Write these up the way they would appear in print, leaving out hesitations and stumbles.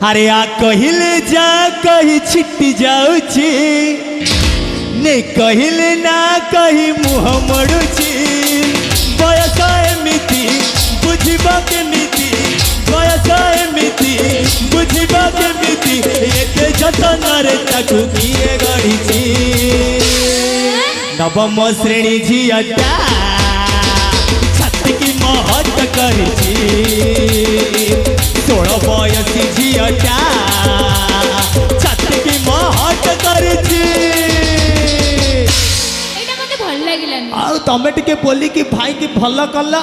अरे आ कहले जा कही छिटी जाऊची ने कहले ना कही मुह मड़ुची बयस एमिति बुझिबा केमिति बयस एमिति बुझिबा केमिति एते जतनरे ताकू किए गढ़िची नवम श्रेणी झियटा छाती की महत करिची 16 बयसी झियटा छाती की महत करिची एटा मते भल लागिलानी आ तमे टिके बोली कि भाई की भल कला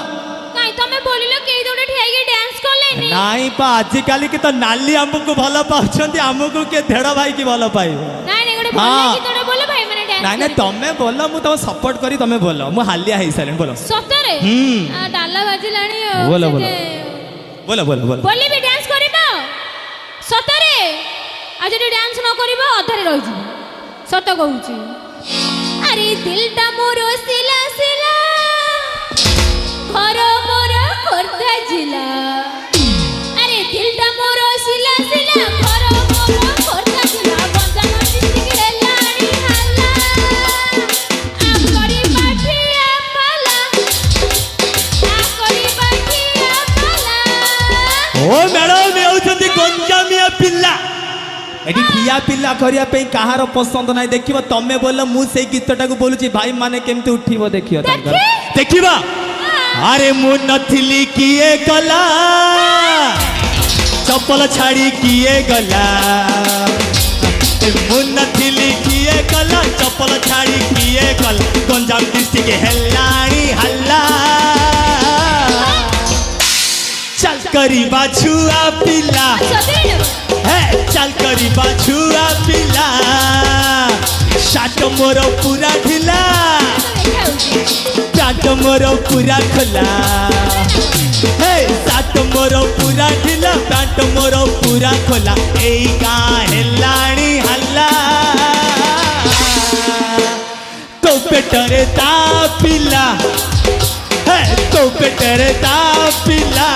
काई तमे बोलिलो के दोडे ठियाई डांस करलेनी नाई पा आज काली के तो नाली हमको भल पाउछंती हमको के धेड़ भाई की भल पाइबो नाई ने गोटे भल लागी तोडे बोले भाई माने डांस नाई ना तमे बोलो मु तो सपोर्ट करी तमे बोलो मु हालिया हेई साइलेंट बोलो सतरे डाला बाजिलानी बोलो बोलो बोलो बोलो बोलो बोली भी डांस करिबो सतरे आज जे डांस न करिबो अधरे रहि जी सत कहूची अरे दिलटा मोर सिला सिला घर मोर खोर्धा जिला अरे दिलटा मोर सिला सिला घर मोर खोर्धा जिला गंजाम डिस्ट्रिक्ट रे लाणी हल्ला आ करी पाठिया पाला आ करी पाठिया पाला ओ मैडम ये होचंती गंजामिया पिल्ला एटी ठिया पिल्ला करिया पे कहार पसंद नाही देखिबो तमे बोल मु से गीतटा को बोलुची भाई माने केमते उठिबो देखियो तांकर देखिबा अरे मु नथिली किए गला चप्पल छाड़ी किए गला मु नथिली किए गला चप्पल छाड़ी किए गल गंजाम डिस्ट्रिक्ट हेलाणी हल्ला चल करीबा छुआ पिला है चल करीबा छुआ पिला शाट मोर पूरा ढिला शाट मोर पूरा खोला हे शाट मोर पूरा ढिला पैंट मोर पूरा खोला एई गाँ हेलाणी हल्ला तो पेटरे ता पिला है तो पेटरे ता पिला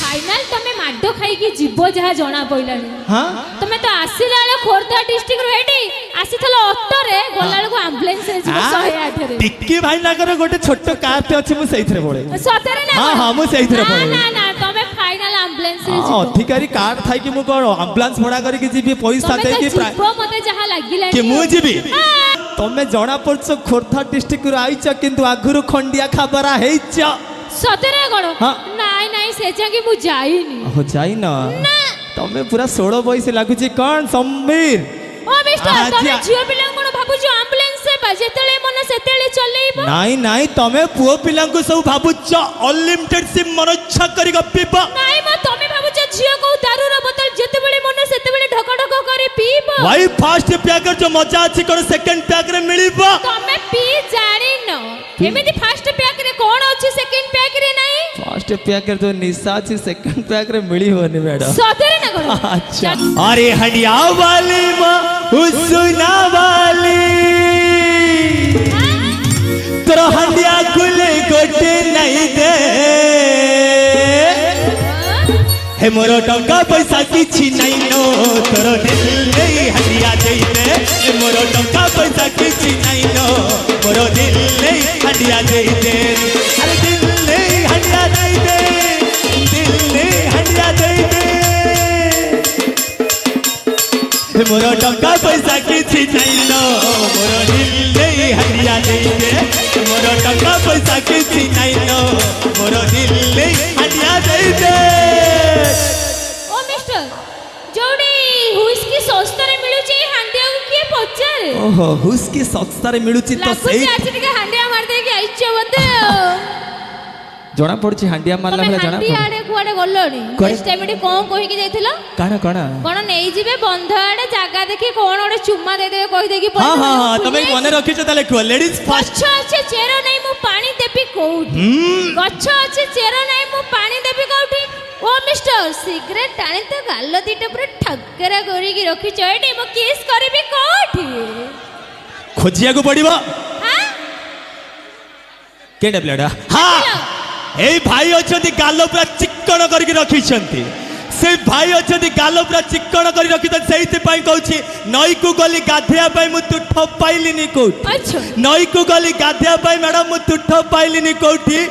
फाइनल तमे माडो खाई की जीवो जहा जना पइलानी हां तमे तो आसीला ले खोरदा डिस्ट्रिक्ट रो एटी आसीथलो ऑटो रे गोलाल को एम्बुलेंस रे जीवो 108 रे टिक्की भाई नागर गोटे छोट कार पे अछि मु सहीथरे बोले सतरे ना हां हां मु सहीथरे बोले ना ना तमे फाइनल एम्बुलेंस रे जीवो अधिकारी कार थाई कि मु को एम्बुलेंस भड़ा करी कि जीबी पैसा दे कि जीवो मते जहा लागिलानी कि मु जीबी तमे जणा पड़छ खोरदा डिस्ट्रिक्ट रो आइछ किंतु आगुरु खंडिया खबरा हेइछ सतरे गणो नाई नाई से जाके मु जाईनी हो जाई ना तमे पूरा 16 बयस लागुची कोन समीर ओ मिस्टर तमे जियो पिला कोन भाबुछ एम्बुलेंस से जेतेले मन सेतेले चलेइबो नाई नाई तमे पुओ पिला को सब भाबुछ अनलिमिटेड सिम मन इच्छा करी गपीबो नाई म तमे भाबुछ जियो को दारू रो बोतल जेतेबेले मन सेतेबेले ढक ढक करी पीबो भाई फर्स्ट पैकेट जो मजा अछि कोन सेकंड पैक रे मिलिबो तमे पी जानी न एमिति फर्स्ट पैक रे कोन अछि सेकंड पैक रे नाही फर्स्ट पैक रे जो निशा अछि सेकंड पैक रे मिली होनी मैडम सतरे ना करो अच्छा अरे हंडिया वाली मां हुसना वाली तोरा हंडिया खुले गोटे नहीं दे हे मोरो टंका पैसा किछि नहीं नो तोरो दिल नहीं हंडिया दे दे हे मोरो टंका पैसा किछि नहीं नो मोरो दिल नहीं हंडिया दे दे अरे दिल नहीं हंडिया दे दे दिल नहीं हंडिया दे दे हे मोरो टंका पैसा किछि नहीं नो मोरो दिल नहीं हंडिया दे दे मोरो टंका पैसा किछि नहीं नो मोरो दिल नहीं हंडिया दे दे ओ मिस्टर जोडी हुइस्की सस्ता रे मिलुची हांडिया को के पचारे ओहो हुस्की सस्ता रे मिलुची तो सही आज टिके हांडिया मार दे के आइछ बते जणा पड़छि हांडिया मारला भला जणा हांडिया आडे कुआडे गल्लोनी नेक्स्ट टाइम एटी कोन कहि के जाइथिलो काना काना कोन नै जिबे बंध आडे जागा देखि कोन ओडे चुम्मा दे देबे कहि देकी हां हां हां तमे मने रखिछ ताले को लेडीज फर्स्ट गच्छ अछि चेरो नै मु पानी देबी कोउठी गच्छ अछि चेरो नै मु पानी देबी कोउठी ओ मिस्टर सिगरेट टाणी तो गाल दीटा पूरा ठक्करा करी की रखिछ एटी मु किस करबी कोउठी खोजिया को पड़िबो हां के डेब्लेडा हां ए भाई अछंती गालो पूरा चिक्क चिक्कण करके रखिछंती से भाई अच्छा गाल पूरा चिक्कण कर रखी से कहूँ नई को गली गाधेया मु तुठ पाइलिनी कौटी अच्छा नई को गली गाधेया मैडम मु तुठ पाइलिनी कौटी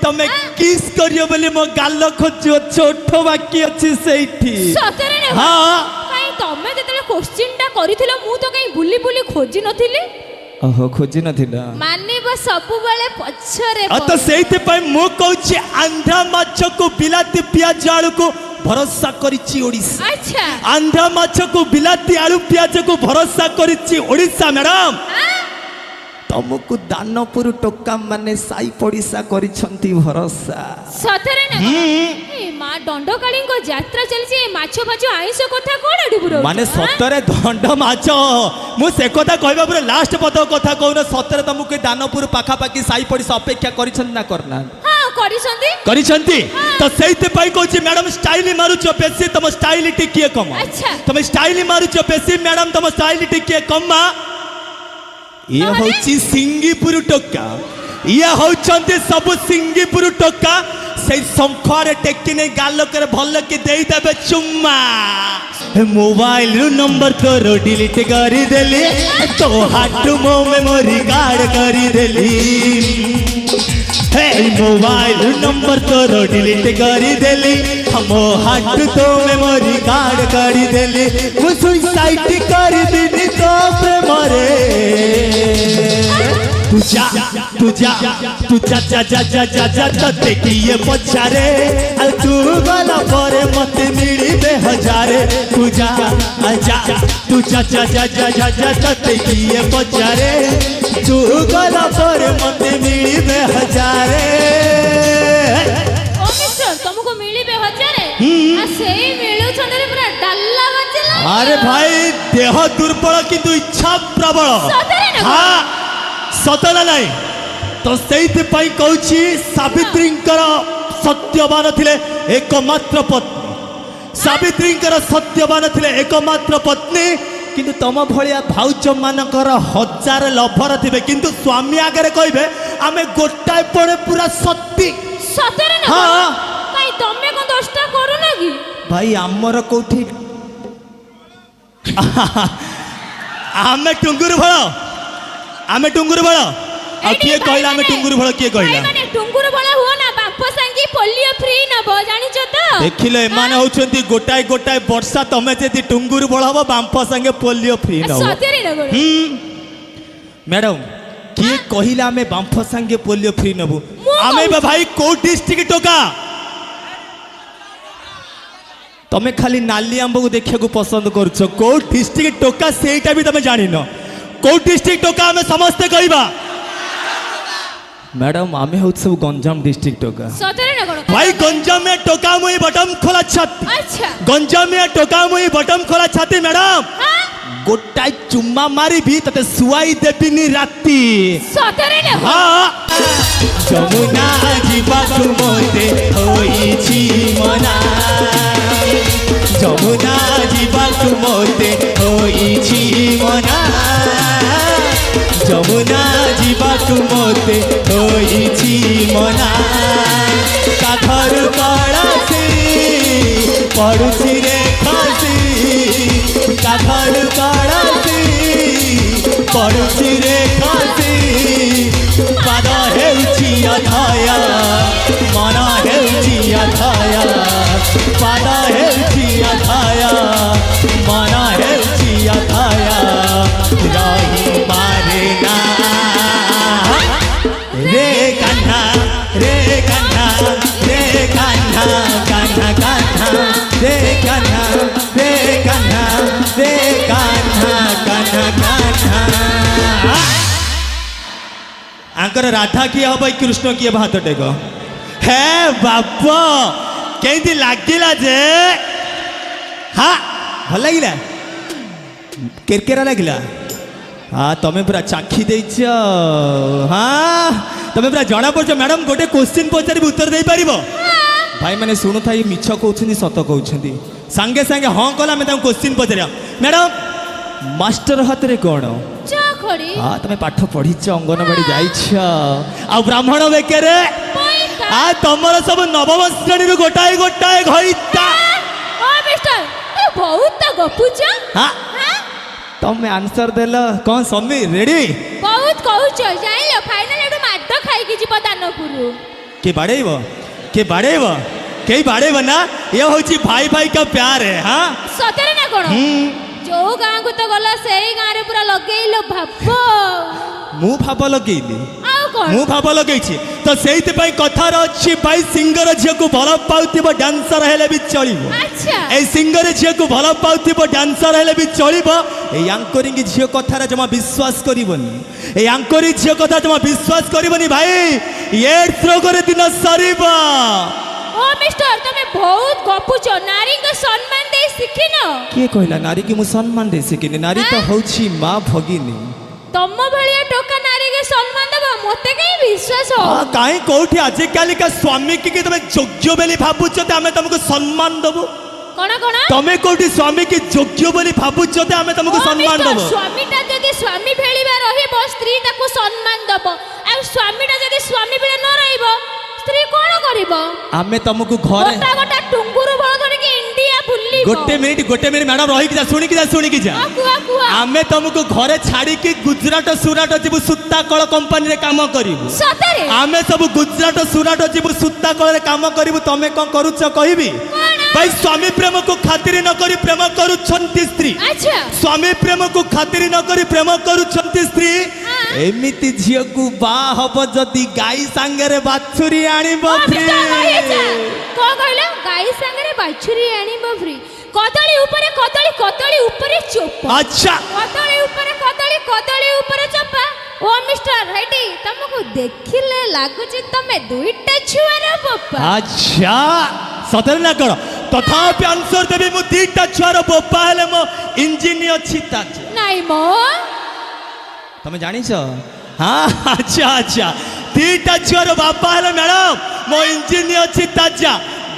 तमे किस करियो बोली मो गाल खोजो छोट बाकी अच्छी सेठी सतरे ने हाँ काई तमे जेतले क्वेश्चन टा करिथिलो मु तो काई बुली बुली खोजी नथिली ओहो खोजी नथिला मानिब सब बेले पछरे तो सेठी पई मु कहूची आंध्रा माछ को बिलाती पियाज आलू को भरोसा करिछि ओडिशा अच्छा आंध्रा माछ को बिलाती आलू पियाज को भरोसा करिछि ओडिशा मैडम तुमको दानपुर टोका माने साई पड़िशा करिछंती भरोसा सतरे ना ए मा दंडकाली को यात्रा चलछि ए माछो भाछो आइसो कथा कोन डुबुरो माने सतरे दंड माछ मु से कथा कहबा पर लास्ट पद कथा कहन सतरे तुमको दानपुर पाखा पाखी साई पड़िशा अपेक्षा करिछन ना करना हां करिसंती करिछंती तो सेइते पई कहछि मैडम स्टाइल मारुछो बेसी तुम स्टाइल टिकिए कम अच्छा तुम स्टाइल मारुछो बेसी मैडम तुम स्टाइल टिकिए कम ये होची सिंगीपुर टोका ये होचंती सब सिंगीपुर टोका से शंखरे टेकिने गाल कर भल के देई देबे चुम्मा मोबाइल रू नंबर तोर डिलीट करी देली तो हाथ मो मेमोरी कार्ड करी देली हे मोबाइल नंबर तोर डिलीट करी देली हम हाथ तो मेमोरी कार्ड करी देली मु सुसाइड करी दिनी तो प्रेम रे तू जा तू जा तू जा जा जा जा जा जा तते किए पछारे आ तू गला परे मते मिली बे हजारे तू जा जा तू जा जा जा जा जा जा तते किए पछारे तू गला परे मते मिली बे हजारे ओ मिस्टर तुमको मिली बे हजारे आ सेई मिलु छनरे पूरा डल्ला बचला अरे भाई देह दुर्बल किंतु इच्छा प्रबल सतरे ना हाँ सतना नहीं तो से कहूँ सावित्री सत्यवान थिले एकमात्र पत्नी सावित्री सत्यवान थिले एकमात्र पत्नी किंतु तुम भाया भाउज मानकर हजार लभर थे किंतु स्वामी आगे कहे आमे गोटाए पड़े पूरा सती सतरे ना हाँ काई तमे को दोस्ता करू ना कि भाई आमर कोठी आमे टुंगुर भल आमे टुंगुर भल आ किए कहला आमे टुंगुर भल किए कहला माने टुंगुर भल हो ना बाप संगी पोलियो फ्री नबो जानि छ त देखिले एमाने होचंती गोटाए गोटाए वर्षा तमे जदी टुंगुर भल हबो बांप संगे पोलियो फ्री नबो सतरे ना मैडम किए कहला आमे बांप संगे पोलियो फ्री नबो आमे भाई को डिस्ट्रिक्ट टोका तमे खाली नाली आंब को देखिया को पसंद करछो को डिस्ट्रिक्ट टोका सेटा भी तमे जानि न को डिस्ट्रिक्ट टोका आमे समस्त कहबा मैडम आमे हो सब गंजाम डिस्ट्रिक्ट टोका सतरे ना करो भाई गंजाम में टोका मुई बटम खोला छाती अच्छा गंजाम में टोका मुई बटम खोला छाती मैडम हां गोटाई चुम्मा मारी भी तते सुआई देबिनी राती सतरे ना हाँ जमुना जीवा तुमते होईची मना जमुना जीवा तुमते होईची मना जमुना जीवा तुमते होईची मना काठर कड़ासी पड़ुसी रे खासी काठर कड़ासी पड़ुसी रे खासी पाद हेउची अथाया मन हेउची अथाया पाद हेउची अथाया मन हेउची अथाया रही मारे ना रे कान्हा रे कान्हा रे कान्हा कान्हा कान्हा रे कान्हा रे कान्हा रे कान्हा कान्हा कान्हा आंकर राधा किए हम कृष्ण किए भात टेक हे बाप केंती लागिला जे हाँ भल लगिला केरकेरा लगिला हाँ तुम्हें पूरा चाखी देच हाँ तुम्हें पूरा जना पड़ मैडम गोटे क्वेश्चन पचारि उत्तर दे पार भाई मैंने शुणु था ये मिछ कहते सत कहते सांगे सांगे हाँ कला क्वेश्चन पचार मैडम मास्टर हाथ रे कौन हाँ तुम पाठ पढ़ी अंगनवाड़ी जाइछ आ ब्राह्मण बेके ଆ ତମର ସବୁ ନବମ ଶ୍ରେଣୀରୁ ଗୋଟାଏ ଗୋଟାଏ ଘଇତା ଓ ମିଷ୍ଟର ତୁ ବହୁତ ଗପୁଛ ହଁ ତମେ ଆନ୍ସର ଦେଲ କଣ ସମୀ ରେଡି ବହୁତ କହୁଛ ଜାଣିଲ ଫାଇନାଲ ଏଠୁ ମାଡ ଖାଇକି ଯିବ ଦାନପୁର କିଏ ବାଡେଇବ କିଏ ବାଡେଇବ କେହି ବାଡେଇବ ନା ଇଏ ହଉଛି ଭାଇ ଭାଇ କା ପ୍ୟାର ହଁ ସତରେ ନା କଣ ଯୋଉ ଗାଁକୁ ତ ଗଲା ସେଇ ଗାଁରେ ପୁରା ଲଗେଇଲ ଭାବ ମୁଁ ଭାବ ଲଗେଇଲି ଆଉ କଣ ମୁଁ ଭାବ ଲଗେଇଛି ତ ସେଇଥିପାଇଁ କଥାର ଅଛି ଭାଇ ସିଙ୍ଗର ଝିଅକୁ ଭଲ ପାଉଥିବ ଡ୍ୟାନ୍ସର ହେଲେ ବି ଚଳିବ ଆଚ୍ଛା এই সিঙ্গরে ঝিওকে ভাল পাউথিব ডান্সার হেলে বি চলিব এই আঙ্করিং ঝিও কথারে জমা বিশ্বাস করিবনি এই আঙ্করিং ঝিও কথা জমা বিশ্বাস করিবনি ভাই এডস রোগরে দিন সরিব ও মিস্টার তুমি বহুত গপুছ নারীকে সম্মান দেই শিখিন কিଏ କହିଲା ନାରୀ କି ମୁଁ ସମ୍ମାନ ଦେଇ ଶିଖିନି ନାରୀ ତ ହଉଛି ମା ଭଗିନୀ ତମ ଭଳିଆ ଟୋକା ନାରୀକେ ସମ୍ମାନ ଦେବା ମତେ କାଇଁ ବିଶ୍ୱାସ ହଉ କାହିଁ କୋଉଠି ଆଜିକାଲିକା ସ୍ୱାମୀ କି ତମେ ଯୋଗ୍ୟ ବୋଲି ଭାବୁଛ ତ ଆମେ ତମକୁ ସମ୍ମାନ ଦବୁ କଣ କଣ ତମେ କୋଉଠି ସ୍ୱାମୀ କି ଯୋଗ୍ୟ ବୋଲି ଭାବୁଛ ତ ଆମେ ତମକୁ ସମ୍ମାନ ଦବୁ ସ୍ୱାମୀଟା ଯଦି ସ୍ୱାମୀ ଭଳିବା ରହିବ ସ୍ତ୍ରୀ ତାକୁ ସମ୍ମାନ ଦବ ଆଉ ସ୍ୱାମୀଟା ଯଦି ସ୍ୱାମୀ ଭଳି ନ ରହିବ ସ୍ତ୍ରୀ କଣ କରିବ ଆମେ ତମକୁ ଘରେ ଗୋଟା ଗୋଟା ଟୁଙ୍ଗୁରୁ ବଳ ଧରିକି ଇଣ୍ଡିଆ ବୁଲିବ ଗୋଟେ ମିନିଟ ମିଡାମ ରହିକି ଯା ଶୁଣିକି ଯା କୁଆ ଆମେ ତମକୁ ଘରେ ଛାଡିକି ଗୁଜରାଟ ସୁରାଟ ଯିବୁ ସୂତା କଳ କମ୍ପାନୀରେ କାମ କରିବୁ ସତରେ ଆମେ ସବୁ ଗୁଜରାଟ ସୁରାଟ ଯିବୁ ସୂତା କଳରେ କାମ କରିବୁ ତମେ କଣ କରୁଛ କହିବି ଭାଇ ସ୍ୱାମୀ ପ୍ରେମକୁ ଖାତିର ନ କରି ପ୍ରେମ କରୁଛନ୍ତି ସ୍ତ୍ରୀ ଆଚ୍ଛା ସ୍ୱାମୀ ପ୍ରେମକୁ ଖାତିର ନ କରି ପ୍ରେମ କରୁଛନ୍ତି ସ୍ତ୍ରୀ ଏମିତି ଝିଅକୁ ବାହା ହବ ଯଦି ଗାଈ ସାଙ୍ଗରେ ବାଛୁରୀ ଆଣିବ ଫ୍ରି କଣ କହିଲ ଗାଈ ସାଙ୍ଗରେ ବାଛୁରୀ ଆଣିବ ଫ୍ରି କଦଳୀ ଉପରେ କଦଳୀ କଦଳୀ ଉପରେ ଚୋପା ଆଚ୍ଛା କଦଳୀ ଉପରେ କଦଳୀ କଦଳୀ ଉପରେ ଚୋପା ଓ ମିଷ୍ଟର ହେଟି ତମକୁ ଦେଖିଲେ ଲାଗୁଛି ତମେ ଦୁଇଟା ଛୁଆର ବୋପା ଆଚ୍ଛା ସତରେ ନା କଣ ତଥାପି ଆନ୍ସର ଦେବି ମୁଁ ଦିଟା ଛୁଆର ବୋପା ହେଲେ ମୋ ଇଞ୍ଜିନ ଅଛି ତାଜା ନାଇଁ ମୋ ତମେ ଜାଣିଛ ହଁ ଆଚ୍ଛା ଦିଟା ଛୁଆର ବାପା ହେଲେ ମ୍ୟାଡାମ ମୋ ଇଞ୍ଜିନ ଅଛି ତାଜା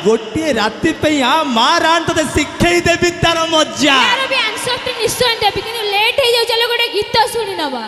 ଗୋଟିଏ ରାତି ପାଇଁ ମା ରାଣ ତତେ ଶିଖେଇ ଦେବି ତାର ମଜା ତାର ବି ଆନ୍ସର ନିଶ୍ଚୟ ଦେବି କିନ୍ତୁ ଲେଟ୍ ହେଇଯାଉଛି ଚାଲ ଗୋଟେ ଗୀତ ଶୁଣି ନବା